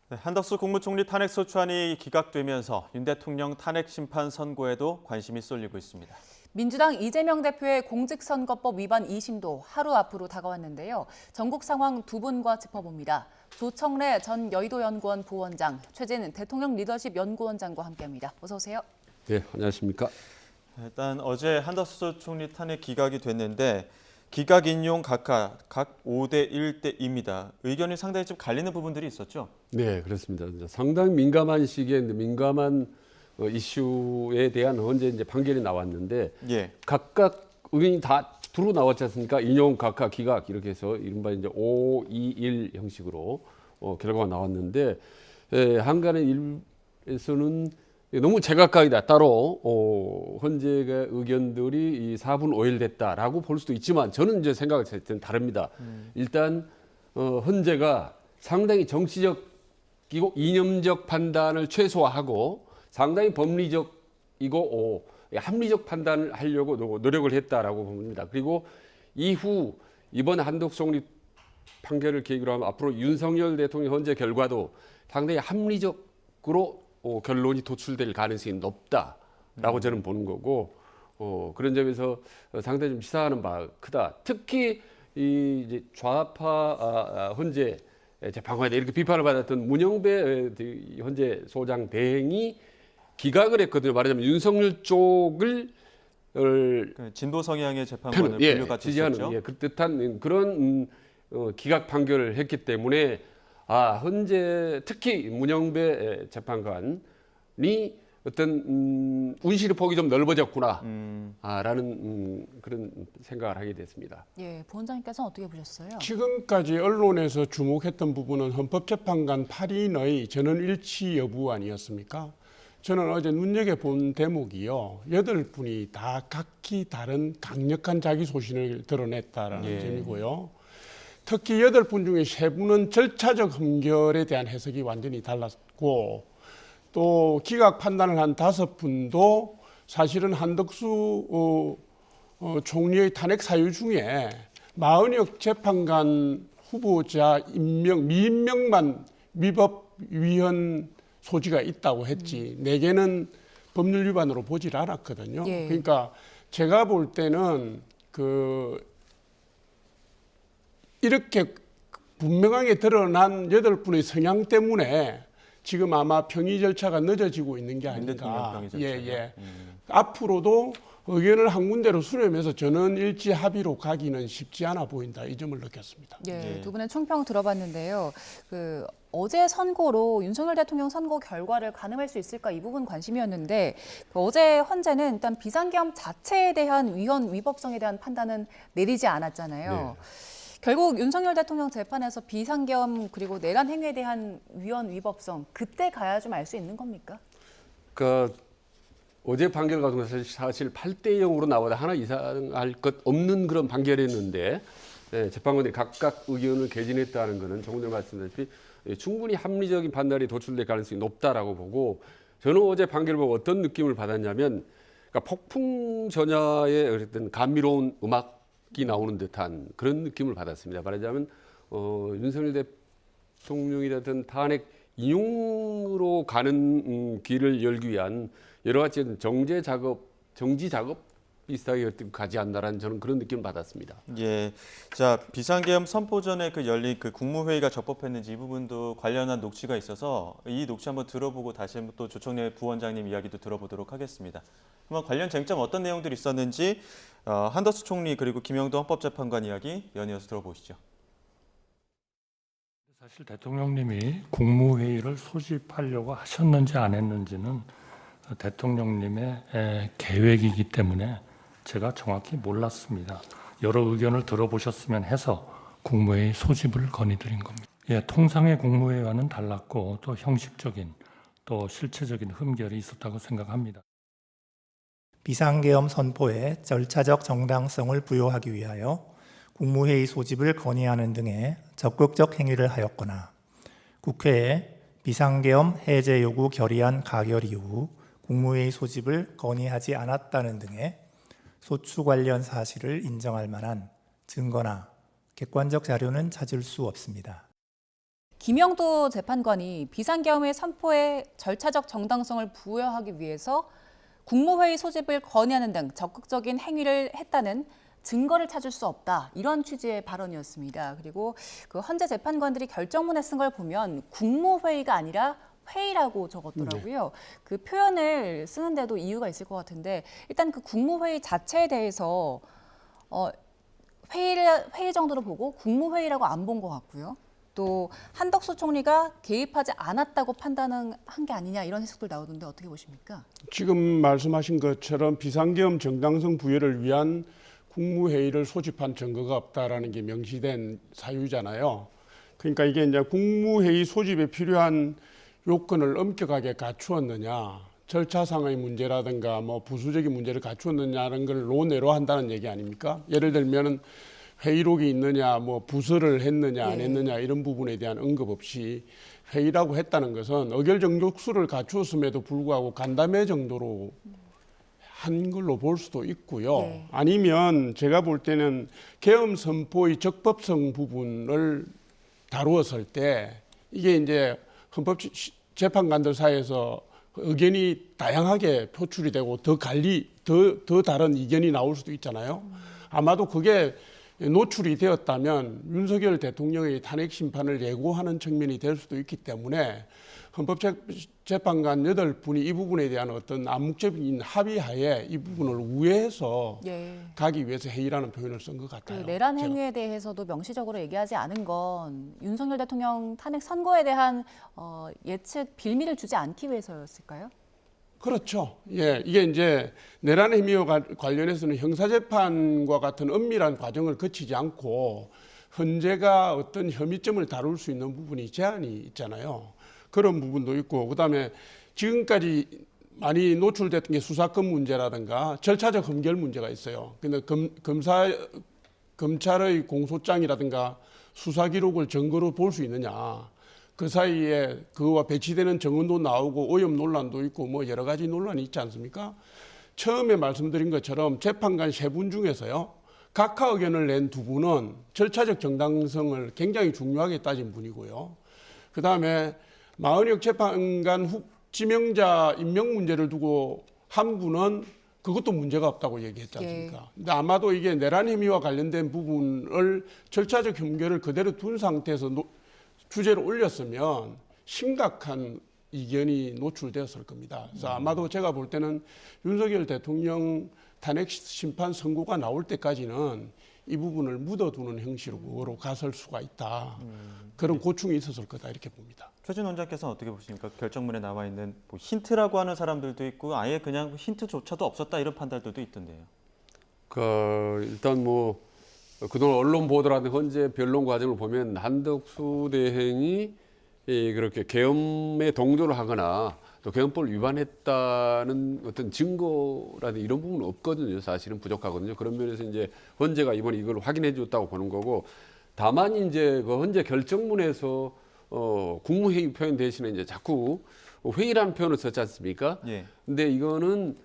네, 한덕수 국무총리 탄핵소추안이 기각되면서 윤 대통령 탄핵 심판 선고에도 관심이 쏠리고 있습니다. 민주당 이재명 대표의 공직선거법 위반 2심도 하루 앞으로 다가왔는데요. 전국 상황 두 분과 짚어봅니다. 조청래 전 여의도연구원 부원장, 최재는 대통령 리더십 연구원장과 함께합니다. 어서 오세요. 네, 안녕하십니까. 일단 어제 한덕수 총리 탄핵 기각이 됐는데 기각 인용 각각 5대 1대입니다. 의견이 상당히 좀 갈리는 부분들이 있었죠? 네, 그렇습니다. 상당히 민감한 시기에 민감한 이슈에 대한 현재 이제 판결이 나왔는데 예. 각각 의견이 다 두루 나왔지 않습니까? 인용, 각각, 기각 이렇게 해서 이른바 이제 5, 2, 1 형식으로 결과가 나왔는데 한간의 일에서는 너무 제각각이다. 따로 헌재의 의견들이 이 4분 5일 됐다라고 볼 수도 있지만 저는 이제 생각이 다릅니다. 일단 헌재가 상당히 정치적이고 이념적 판단을 최소화하고 상당히 법리적이고 합리적 판단을 하려고 노력을 했다라고 봅니다. 그리고 이후 이번 한덕수 총리 판결을 계기로 하면 앞으로 윤석열 대통령 헌재 결과도 상당히 합리적으로 결론이 도출될 가능성이 높다라고 저는 보는 거고 그런 점에서 상당히 좀 시사하는 바가 크다. 특히 이 이제 좌파 헌재 재판관에 이렇게 비판을 받았던 문영배 헌재 소장 대행이 기각을 했거든요. 말하자면 윤석열 쪽을 진보 성향의 재판관을 분류가 지지하는 그 뜻한 그런 기각 판결을 했기 때문에 헌재 특히 문영배 재판관이 어떤 운실의 폭이 좀 넓어졌구나 라는 그런 생각을 하게 됐습니다. 예, 부원장님께서는 어떻게 보셨어요? 지금까지 언론에서 주목했던 부분은 헌법재판관 8인의 전원 일치 여부 아니었습니까? 저는 어제 눈여겨본 대목이요. 8분이 다 각기 다른 강력한 자기 소신을 드러냈다라는 점이고요. 특히 8분 중에 3분은 절차적 흠결에 대한 해석이 완전히 달랐고 또 기각 판단을 한 5분도 사실은 한덕수 총리의 탄핵 사유 중에 마은혁 재판관 후보자 미임명만 위법 위헌 소지가 있다고 했지 4개는 법률 위반으로 보질 않았거든요. 예. 그러니까 제가 볼 때는 이렇게 분명하게 드러난 8분의 성향 때문에 지금 아마 평의 절차가 늦어지고 있는 게 아닌가. 앞으로도 의견을 한 군데로 수렴해서 전원 일치 합의로 가기는 쉽지 않아 보인다. 이 점을 느꼈습니다. 예, 두 분의 총평 들어봤는데요. 어제 선고로 윤석열 대통령 선고 결과를 가늠할 수 있을까 이 부분 관심이었는데 어제 헌재는 일단 비상계엄 자체에 대한 위헌 위법성에 대한 판단은 내리지 않았잖아요. 네. 결국 윤석열 대통령 재판에서 비상계엄 그리고 내란 행위에 대한 위헌 위법성 그때 가야 좀 알 수 있는 겁니까? 어제 판결 같은 것은 사실 8대 0으로 나와도 하나 이상할 것 없는 그런 판결이었는데 재판관들이 각각 의견을 개진했다는 것은 조금 전에 말씀드렸다시피 충분히 합리적인 판단이 도출될 가능성이 높다라고 보고 저는 어제 판결을 보고 어떤 느낌을 받았냐면 그러니까 폭풍 전야의 어쨌든 감미로운 음악이 나오는 듯한 그런 느낌을 받았습니다. 말하자면 윤석열 대통령이라든 탄핵 인용으로 가는 길을 열기 위한 여러 가지 정지 작업 비슷하게 가지 않나라는 저는 그런 느낌을 받았습니다. 예, 자 비상계엄 선포 전에 열린 국무회의가 적법했는지 이 부분도 관련한 녹취가 있어서 이 녹취 한번 들어보고 다시 한번 또 조청래 부원장님 이야기도 들어보도록 하겠습니다. 한번 관련 쟁점 어떤 내용들이 있었는지 한덕수 총리 그리고 김영도 헌법재판관 이야기 연이어서 들어보시죠. 사실 대통령님이 국무회의를 소집하려고 하셨는지 안 했는지는 대통령님의 계획이기 때문에 제가 정확히 몰랐습니다. 여러 의견을 들어보셨으면 해서 국무회의 소집을 건의드린 겁니다. 통상의 국무회의와는 달랐고 또 형식적인 또 실체적인 흠결이 있었다고 생각합니다. 비상계엄 선포에 절차적 정당성을 부여하기 위하여 국무회의 소집을 건의하는 등의 적극적 행위를 하였거나 국회에 비상계엄 해제 요구 결의안 가결 이후 국무회의 소집을 건의하지 않았다는 등의 소추 관련 사실을 인정할 만한 증거나 객관적 자료는 찾을 수 없습니다. 김영도 재판관이 비상계엄의 선포에 절차적 정당성을 부여하기 위해서 국무회의 소집을 건의하는 등 적극적인 행위를 했다는 증거를 찾을 수 없다. 이런 취지의 발언이었습니다. 그리고 그 헌재 재판관들이 결정문에 쓴 걸 보면 국무회의가 아니라 회의라고 적었더라고요. 그 표현을 쓰는데도 이유가 있을 것 같은데 일단 그 국무회의 자체에 대해서 회의 정도로 보고 국무회의라고 안 본 것 같고요. 또 한덕수 총리가 개입하지 않았다고 판단한 게 아니냐 이런 해석들 나오던데 어떻게 보십니까? 지금 말씀하신 것처럼 비상계엄 정당성 부여를 위한 국무회의를 소집한 증거가 없다라는 게 명시된 사유잖아요. 그러니까 이게 이제 국무회의 소집에 필요한 요건을 엄격하게 갖추었느냐, 절차상의 문제라든가 뭐 부수적인 문제를 갖추었느냐는 걸 논외로 한다는 얘기 아닙니까? 예를 들면은 회의록이 있느냐, 뭐 부서를 했느냐 안 했느냐 이런 부분에 대한 언급 없이 회의라고 했다는 것은 의결정족수를 갖추었음에도 불구하고 간담회 정도로 한 걸로 볼 수도 있고요. 네. 아니면 제가 볼 때는 계엄 선포의 적법성 부분을 다루었을 때 이게 이제 헌법재판관들 사이에서 의견이 다양하게 표출이 되고 더 다른 의견이 나올 수도 있잖아요. 아마도 그게 노출이 되었다면 윤석열 대통령의 탄핵 심판을 예고하는 측면이 될 수도 있기 때문에 헌법재판관 8분이 이 부분에 대한 어떤 암묵적인 합의하에 이 부분을 우회해서 가기 위해서 회의라는 표현을 쓴 것 같아요. 그 내란 행위에 대해서도 명시적으로 얘기하지 않은 건 윤석열 대통령 탄핵 선고에 대한 예측 빌미를 주지 않기 위해서였을까요? 그렇죠. 예, 이게 이제 내란 행위와 관련해서는 형사재판과 같은 엄밀한 과정을 거치지 않고 헌재가 어떤 혐의점을 다룰 수 있는 부분이 제한이 있잖아요. 그런 부분도 있고, 그다음에 지금까지 많이 노출됐던 게 수사권 문제라든가 절차적 흠결 문제가 있어요. 근데 검찰의 공소장이라든가 수사 기록을 증거로 볼 수 있느냐. 그 사이에 그와 배치되는 정언도 나오고 오염 논란도 있고 뭐 여러 가지 논란이 있지 않습니까? 처음에 말씀드린 것처럼 재판관 3분 중에서요. 각하 의견을 낸 2분은 절차적 정당성을 굉장히 중요하게 따진 분이고요. 그다음에 마은혁 재판관 지명자 임명 문제를 두고 한 분은 그것도 문제가 없다고 얘기했지 않습니까? 근데 아마도 이게 내란 혐의와 관련된 부분을 절차적 혐결을 그대로 둔 상태에서 주제를 올렸으면 심각한 이견이 노출되었을 겁니다. 그래서 아마도 제가 볼 때는 윤석열 대통령 탄핵 심판 선고가 나올 때까지는 이 부분을 묻어두는 형식으로 가설 수가 있다. 그런 고충이 있었을 거다 이렇게 봅니다. 최준 원장께서는 어떻게 보십니까? 결정문에 나와 있는 뭐 힌트라고 하는 사람들도 있고 아예 그냥 힌트조차도 없었다 이런 판단들도 있던데요. 일단 뭐 그동안 언론 보도라든 헌재 변론 과정을 보면 한덕수 대행이 그렇게 계엄에 동조를 하거나 또 계엄법을 위반했다는 어떤 증거라든 이런 부분은 없거든요. 사실은 부족하거든요. 그런 면에서 이제 헌재가 이번에 이걸 확인해 줬다고 보는 거고, 다만 이제 그 헌재 결정문에서 국무회의 표현 대신에 이제 자꾸 회의라는 표현을 썼지 않습니까? 예. 근데 이거는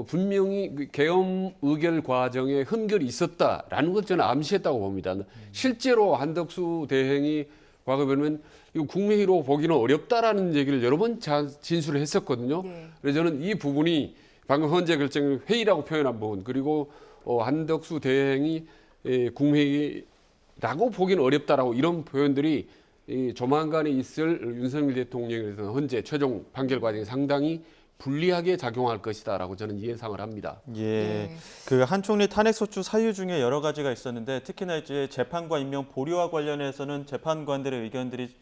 분명히 계엄 의결 과정에 흠결이 있었다라는 것 저는 암시했다고 봅니다. 실제로 한덕수 대행이 과거에 보면 이거 국무회의로 보기는 어렵다라는 얘기를 여러 번 진술을 했었거든요. 그래서 저는 이 부분이 방금 헌재 결정 회의라고 표현한 부분, 그리고 한덕수 대행이 국무회의라고 보기는 어렵다라고 이런 표현들이 조만간에 있을 윤석열 대통령에 대해서 헌재 최종 판결 과정에 상당히 불리하게 작용할 것이다라고 저는 예상을 합니다. 예, 그 한 총리 탄핵 소추 사유 중에 여러 가지가 있었는데 특히나 이제 재판관 임명 보류와 관련해서는 재판관들의 의견들이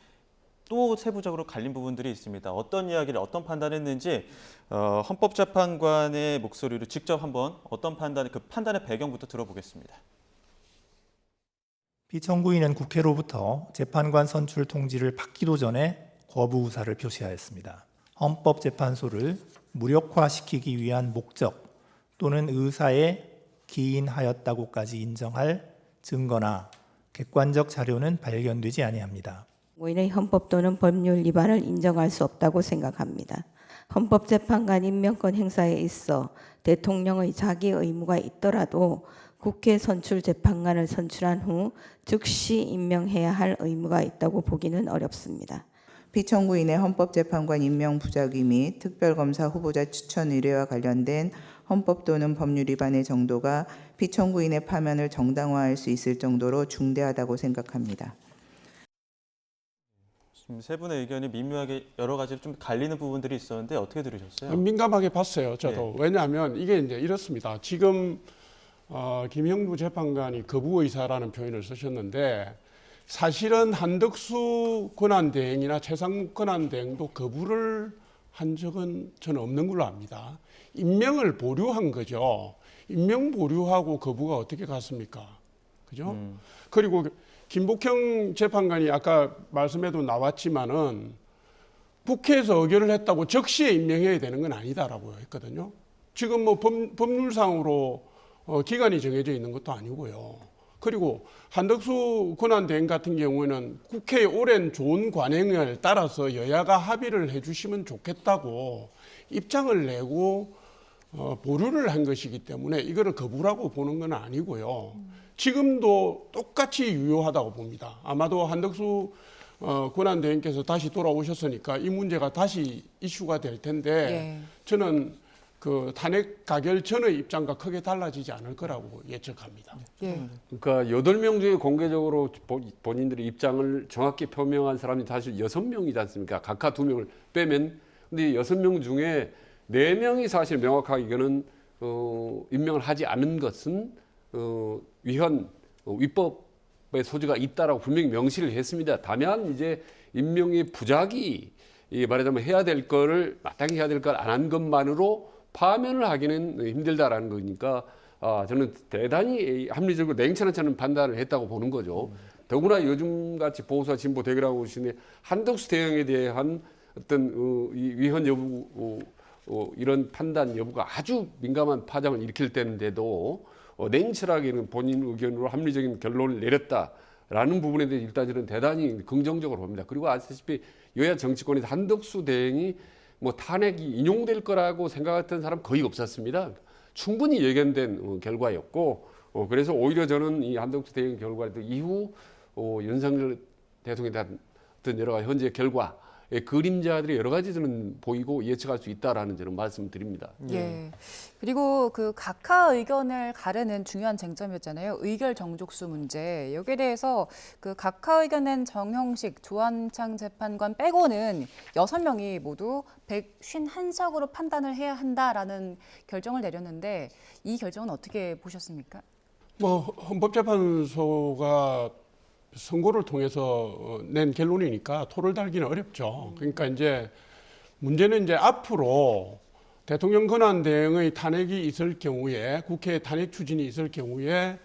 또 세부적으로 갈린 부분들이 있습니다. 어떤 이야기를 어떤 판단했는지 헌법재판관의 목소리로 직접 한번 어떤 판단, 그 판단의 배경부터 들어보겠습니다. 피청구인은 국회로부터 재판관 선출 통지를 받기도 전에 거부 의사를 표시하였습니다. 헌법재판소를 무력화시키기 위한 목적 또는 의사에 기인하였다고까지 인정할 증거나 객관적 자료는 발견되지 아니합니다. 무인의 헌법 또는 법률 위반을 인정할 수 없다고 생각합니다. 헌법재판관 임명권 행사에 있어 대통령의 자기 의무가 있더라도 국회 선출 재판관을 선출한 후 즉시 임명해야 할 의무가 있다고 보기는 어렵습니다. 피청구인의 헌법재판관 임명 부작위 및 특별검사 후보자 추천 의뢰와 관련된 헌법 또는 법률 위반의 정도가 피청구인의 파면을 정당화할 수 있을 정도로 중대하다고 생각합니다. 지금 세 분의 의견이 미묘하게 여러 가지 좀 갈리는 부분들이 있었는데 어떻게 들으셨어요? 민감하게 봤어요. 저도. 왜냐하면 이게 이제 이렇습니다. 지금 김형두 재판관이 거부 의사라는 표현을 쓰셨는데 사실은 한덕수 권한대행이나 최상목 권한대행도 거부를 한 적은 저는 없는 걸로 압니다. 임명을 보류한 거죠. 임명 보류하고 거부가 어떻게 같습니까? 그죠? 그리고 김복형 재판관이 아까 말씀에도 나왔지만은 국회에서 의결을 했다고 즉시에 임명해야 되는 건 아니다라고 했거든요. 지금 뭐 법률상으로 기간이 정해져 있는 것도 아니고요. 그리고 한덕수 권한대행 같은 경우에는 국회의 오랜 좋은 관행을 따라서 여야가 합의를 해주시면 좋겠다고 입장을 내고 보류를 한 것이기 때문에 이거를 거부라고 보는 건 아니고요. 지금도 똑같이 유효하다고 봅니다. 아마도 한덕수 권한대행께서 다시 돌아오셨으니까 이 문제가 다시 이슈가 될 텐데 저는 그 탄핵 가결 전의 입장과 크게 달라지지 않을 거라고 예측합니다. 그러니까 8명 중에 공개적으로 본인들의 입장을 정확히 표명한 사람이 사실 6명이지 않습니까? 각하 2명을 빼면. 근데 6명 중에 4명이 사실 명확하게 이거는 임명을 하지 않은 것은 위법의 소지가 있다라고 분명히 명시를 했습니다. 다만 이제 임명의 부작위, 말하자면 해야 될 거를 마땅히 해야 될 걸 안 한 것만으로 파면을 하기는 힘들다라는 거니까 저는 대단히 합리적으로 냉철하지 않은 판단을 했다고 보는 거죠. 더구나 요즘같이 보수와 진보 대결하고 계시는 한덕수 대행에 대한 어떤 위헌 여부 이런 판단 여부가 아주 민감한 파장을 일으킬 때인데도 냉철하게는 본인 의견으로 합리적인 결론을 내렸다라는 부분에 대해서 일단 저는 대단히 긍정적으로 봅니다. 그리고 아시다시피 여야 정치권에서 한덕수 대행이 뭐 탄핵이 인용될 거라고 생각했던 사람 거의 없었습니다. 충분히 예견된 결과였고 그래서 오히려 저는 이 한덕수 대행 결과 이후 윤석열 대통령에 대한 어떤 여러 가지 현재 결과 그림자들이 여러 가지 저는 보이고 예측할 수 있다라는 저는 말씀드립니다. 예. 그리고 그 각하 의견을 가르는 중요한 쟁점이었잖아요. 의결 정족수 문제. 여기에 대해서 그 각하 의견 낸 정형식, 조한창 재판관 빼고는 6명이 모두 151석으로 판단을 해야 한다라는 결정을 내렸는데 이 결정은 어떻게 보셨습니까? 뭐 헌법재판소가 선고를 통해서 낸 결론이니까 토를 달기는 어렵죠. 그러니까 이제 문제는 이제 앞으로 대통령 권한 대행의 탄핵이 있을 경우에 국회 탄핵 추진이 있을 경우에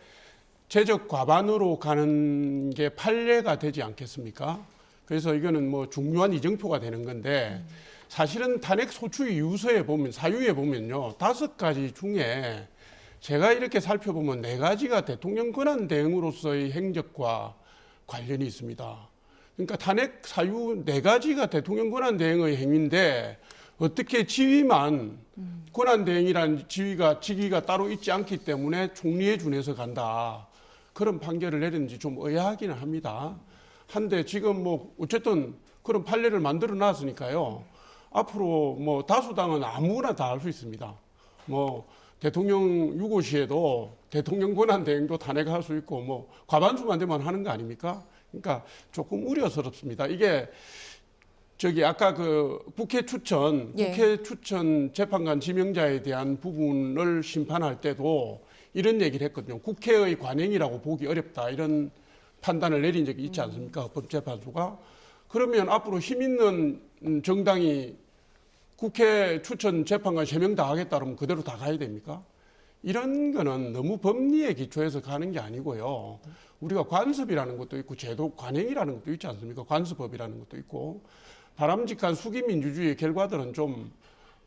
제적 과반으로 가는 게 판례가 되지 않겠습니까? 그래서 이거는 뭐 중요한 이정표가 되는 건데 사실은 탄핵 소추 이유서에 보면 사유에 보면요 5가지 중에 제가 이렇게 살펴보면 4가지가 대통령 권한 대행으로서의 행적과 관련이 있습니다. 그러니까 탄핵 사유 4가지가 대통령 권한 대행의 행위인데 어떻게 지위만 권한 대행이라는 직위가 따로 있지 않기 때문에 총리에 준해서 간다. 그런 판결을 내렸는지 좀 의아하기는 합니다. 한데 지금 뭐 어쨌든 그런 판례를 만들어 놨으니까요. 앞으로 뭐 다수당은 아무거나 다 할 수 있습니다. 뭐 대통령 유고시에도 대통령 권한 대행도 탄핵할 수 있고 뭐 과반수만 되면 하는 거 아닙니까? 그러니까 조금 우려스럽습니다. 이게 저기 아까 그 국회 추천 재판관 지명자에 대한 부분을 심판할 때도 이런 얘기를 했거든요. 국회의 관행이라고 보기 어렵다 이런 판단을 내린 적이 있지 않습니까? 헌법재판소가. 그러면 앞으로 힘 있는 정당이 국회 추천 재판관 3명 다 하겠다 그러면 그대로 다 가야 됩니까? 이런 거는 너무 법리에 기초해서 가는 게 아니고요. 우리가 관습이라는 것도 있고 제도 관행이라는 것도 있지 않습니까? 관습법이라는 것도 있고 바람직한 수기민주주의의 결과들은 좀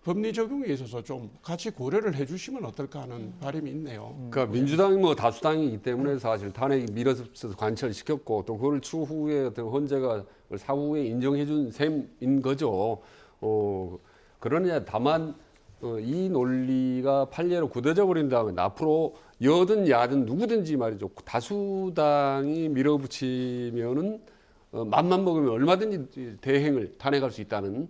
법리 적용에 있어서 좀 같이 고려를 해주시면 어떨까 하는 바람이 있네요. 그러니까 민주당이 뭐 다수당이기 때문에 사실 탄핵이 밀어서 관철시켰고 또 그걸 추후에 어떤 헌재가 사후에 인정해준 셈인 거죠. 그러냐 다만 이 논리가 판례로 굳어져 버린 다음에 앞으로 여든 야든 누구든지 말이죠. 다수당이 밀어붙이면은 맘만 먹으면 얼마든지 대행을 탄핵할 수 있다는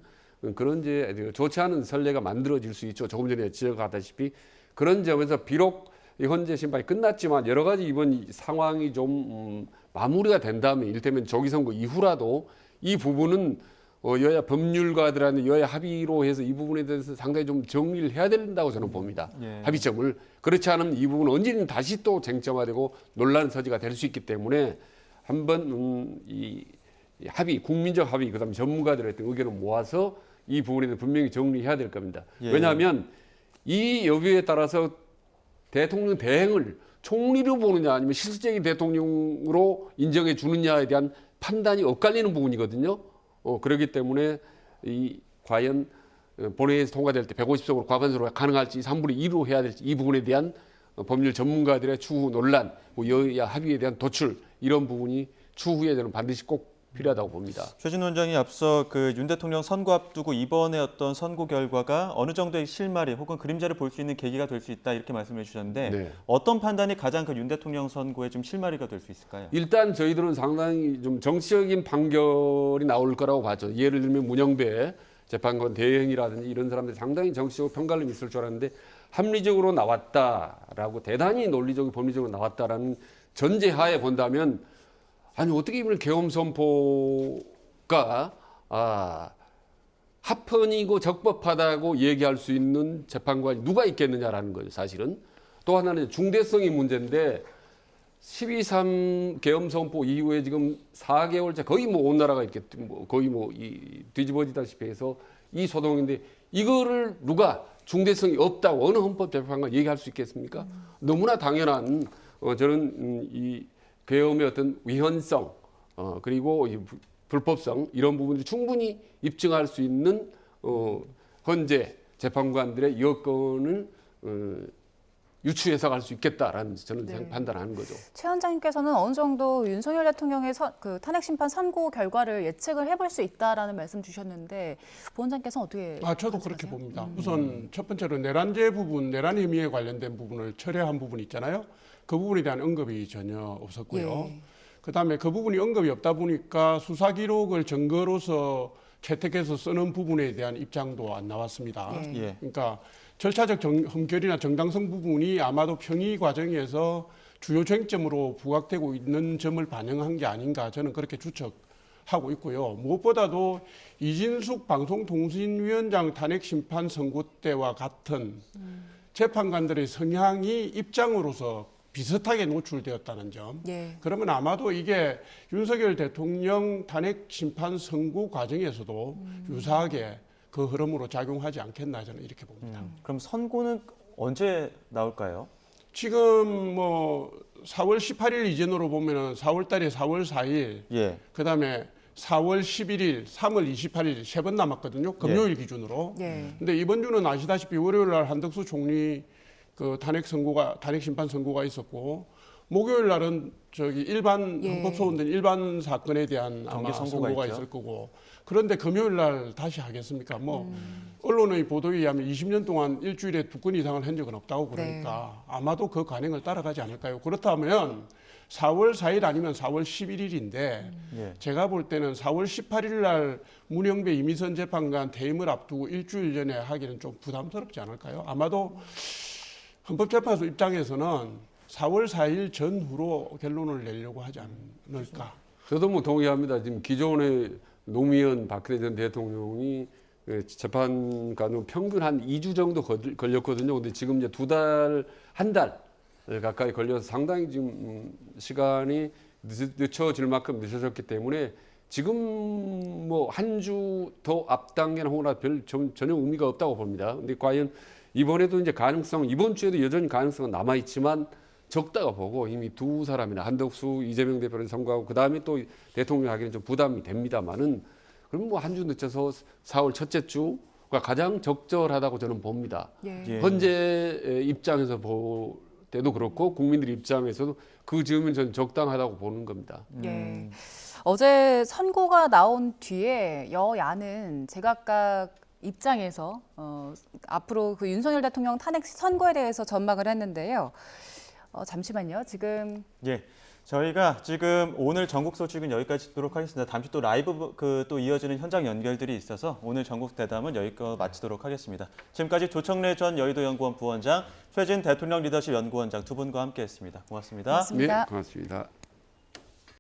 그런 이제 좋지 않은 선례가 만들어질 수 있죠. 조금 전에 지적하다시피 그런 점에서 비록 현재 심판이 끝났지만 여러 가지 이번 상황이 좀 마무리가 된다면 이를테면 조기선거 이후라도 이 부분은 여야 법률가들한테 여야 합의로 해서 이 부분에 대해서 상당히 좀 정리를 해야 된다고 저는 봅니다. 예. 합의점을. 그렇지 않으면 이 부분은 언제든 다시 또 쟁점화되고 논란 소지가 될 수 있기 때문에 한번 이 합의, 국민적 합의, 그다음에 전문가들의 어떤 의견을 모아서 이 부분에 대해서 분명히 정리해야 될 겁니다. 예. 왜냐하면 이 여부에 따라서 대통령 대행을 총리로 보느냐 아니면 실질적인 대통령으로 인정해 주느냐에 대한 판단이 엇갈리는 부분이거든요. 그렇기 때문에 과연 본회의에서 통과될 때 150석으로 과반수로 가능할지 3분의 2로 해야 될지 이 부분에 대한 법률 전문가들의 추후 논란, 여야 합의에 대한 도출 이런 부분이 추후에 저는 반드시 꼭 필요하다고 봅니다. 최진 원장이 앞서 그 윤 대통령 선거 앞두고 이번에 어떤 선거 결과가 어느 정도의 실마리 혹은 그림자를 볼 수 있는 계기가 될 수 있다 이렇게 말씀해 주셨는데 네. 어떤 판단이 가장 그 윤 대통령 선거에 좀 실마리가 될 수 있을까요? 일단 저희들은 상당히 좀 정치적인 판결이 나올 거라고 봤죠. 예를 들면 문영배 재판관 대행이라든지 이런 사람들이 상당히 정치적 편갈림이 있을 줄 알았는데 합리적으로 나왔다라고 대단히 논리적이고 법리적으로 나왔다라는 전제하에 본다면 아니 어떻게 이번에 계엄 선포가 합헌이고 적법하다고 얘기할 수 있는 재판관이 누가 있겠느냐라는 거예요. 사실은 또 하나는 중대성이 문제인데 12.3 계엄 선포 이후에 지금 4개월째 거의 뭐 온 나라가 이렇게 거의 뭐 뒤집어지다시피 해서 이 소동인데 이거를 누가 중대성이 없다고 어느 헌법재판관 얘기할 수 있겠습니까? 너무나 당연한 저는 이 계엄의 어떤 위헌성 그리고 이 불법성 이런 부분을 충분히 입증할 수 있는 헌재 재판관들의 여건을 유추해서 갈 수 있겠다라는 저는 네. 판단하는 거죠. 최 원장님께서는 어느 정도 윤석열 대통령의 그 탄핵 심판 선고 결과를 예측을 해볼 수 있다라는 말씀 주셨는데 부 원장께서는 어떻게? 저도 그렇게 봅니다. 우선 첫 번째로 내란죄 부분, 내란 혐의에 관련된 부분을 철회한 부분 있잖아요. 그 부분에 대한 언급이 전혀 없었고요. 예. 그다음에 그 부분이 언급이 없다 보니까 수사 기록을 증거로서 채택해서 쓰는 부분에 대한 입장도 안 나왔습니다. 예. 예. 그러니까 절차적 흠결이나 정당성 부분이 아마도 평의 과정에서 주요 쟁점으로 부각되고 있는 점을 반영한 게 아닌가 저는 그렇게 추측하고 있고요. 무엇보다도 이진숙 방송통신위원장 탄핵 심판 선고 때와 같은 재판관들의 성향이 입장으로서 비슷하게 노출되었다는 점. 예. 그러면 아마도 이게 윤석열 대통령 탄핵 심판 선고 과정에서도 유사하게 그 흐름으로 작용하지 않겠나 저는 이렇게 봅니다. 그럼 선고는 언제 나올까요? 지금 뭐 4월 18일 이전으로 보면은 4월 달에 4월 4일, 예. 그다음에 4월 11일, 3월 28일 세 번 남았거든요. 금요일 기준으로. 예. 근데 이번 주는 아시다시피 월요일 날 한덕수 총리 그 탄핵 심판 선고가 있었고 목요일 날은 저기 일반 예. 헌법 소원된 일반 사건에 대한 아마 정기 선고가 선고가 있죠. 있을 거고 그런데 금요일 날 다시 하겠습니까? 뭐 언론의 보도에 의하면 20년 동안 일주일에 2건 이상을 한 적은 없다고 그러니까 아마도 그 관행을 따라가지 않을까요? 그렇다면 4월 4일 아니면 4월 11일인데 예. 제가 볼 때는 4월 18일 날 문영배 이미선 재판관 퇴임을 앞두고 일주일 전에 하기는 좀 부담스럽지 않을까요? 아마도 헌법재판소 입장에서는 4월 4일 전후로 결론을 내려고 하지 않을까. 저도 뭐 동의합니다. 지금 기존의 노무현 박근혜 전 대통령이 재판관으로 평균 한 2주 정도 걸렸거든요. 근데 지금 이제 한 달 가까이 걸려서 상당히 지금 시간이 늦춰질 만큼 늦어졌기 때문에 지금 뭐 한 주 더 앞당겨나 혹은 전혀 의미가 없다고 봅니다. 근데 과연 이번에도 이제 이번 주에도 여전히 가능성은 남아있지만 적다가 보고 이미 두 사람이나 한덕수, 이재명 대표를 선거하고 그 다음에 또 대통령 하기는 좀 부담이 됩니다만은 그럼 뭐 한 주 늦춰서 4월 첫째 주가 가장 적절하다고 저는 봅니다. 예. 예. 현재 입장에서 볼 때도 그렇고 국민들 입장에서도 그 점은 저는 적당하다고 보는 겁니다. 예. 어제 선고가 나온 뒤에 여야는 제각각 입장에서 앞으로 그 윤석열 대통령 탄핵 선고에 대해서 전망을 했는데요. 잠시만요. 지금 예. 저희가 지금 오늘 전국 소식은 여기까지 듣도록 하겠습니다. 잠시 또 라이브 또 이어지는 현장 연결들이 있어서 오늘 전국 대담은 여기까지 마치도록 하겠습니다. 지금까지 조청래 전 여의도연구원 부원장, 최진 대통령 리더십 연구원장 두 분과 함께했습니다. 고맙습니다. 고맙습니다. 네, 고맙습니다.